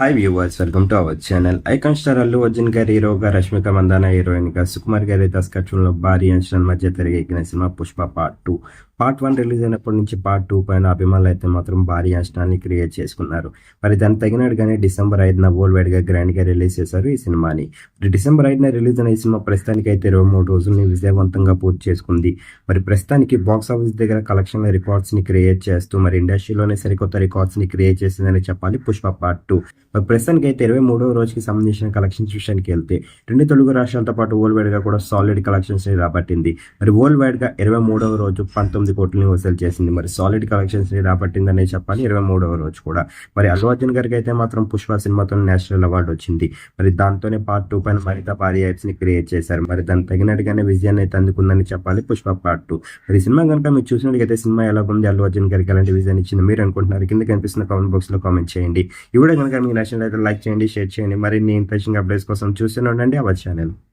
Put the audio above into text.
Hi viewers, welcome to our channel. Icon star Allu Arjun గారి హీరోగా, Rashmika Mandanna heroine గా, సుకుమార్ గారి దర్శకత్వంలో భారీ అంచనాల మధ్య తెరకెక్కిన cinema Pushpa part 2. Part 1 release అయినప్పటి నుంచి పార్ట్ 2 పైన అభిమానులు అయితే మాత్రం భారీ అంచనాల్ని క్రియేట్ చేసుకున్నారు. మరి దానికి తగినట్టుగానే డిసెంబర్ 5న వరల్డ్ వైడ్ గా గ్రాండ్ గా రిలీజ్ చేశారు ఈ సినిమాని. డిసెంబర్ 5న రిలీజ్ అయిన ఈ సినిమా ప్రస్తుతానికి అయితే 23 రోజుల్ని విజయవంతంగా పూర్తి చేసుకుంది. మరి ప్రస్తుతానికి బాక్స్ ఆఫీస్ దగ్గర కలెక్షన్ల రికార్డ్స్ ని క్రియేట్ చేస్తూ మరి ఇండస్ట్రీలోనే సరికొత్త రికార్డ్స్ ని క్రియేట్ చేసిందని చెప్పాలి పుష్ప పార్ట్ 2. మరి ప్రస్తుతానికి అయితే 23వ రోజుకి సంబంధించిన కలెక్షన్స్ విషయానికి వెళ్తే 2 తెలుగు రాష్ట్రాలతో పాటు వరల్డ్ వైడ్ గా కూడా సాలిడ్ కలెక్షన్స్ ని రాబట్టింది. మరి వరల్డ్ వైడ్ గా 23వ రోజు 19 కోట్లని వసూలు చేసింది. మరి సాలిడ్ కలెక్షన్స్ ని రాబట్టిందనే చెప్పాలి 23వ రోజు కూడా. మరి అల్లు అర్జున్ గారికి అయితే మాత్రం పుష్ప సినిమాతో నేషనల్ అవార్డు వచ్చింది. మరి దాంతోనే పార్ట్ 2 పైన మరింత భారీ హైప్స్ ని క్రియేట్ చేశారు. మరి దానికి తగినట్టుగానే విజయాన్ని అయితే అందుకుందని చెప్పాలి పుష్ప పార్ట్ 2. మరి సినిమా కనుక మీరు చూసినట్లయితే సినిమా ఎలా ఉంది, అల్లు అర్జున్ గారికి ఎలాంటి విజయాన్ని ఇచ్చింది మీరు అనుకుంటున్నారు కింద కనిపిస్తున్న కామెంట్ బాక్స్ లో కామెంట్ చేయండి. ఈ వీడియో కనుక మీకు నచ్చినట్లయితే లైక్ చేయండి, షేర్ చేయండి. మరిన్ని ఇంట్రెస్టింగ్ అప్డేట్స్ కోసం చూస్తూనే ఉండండి అవర్ ఛానల్.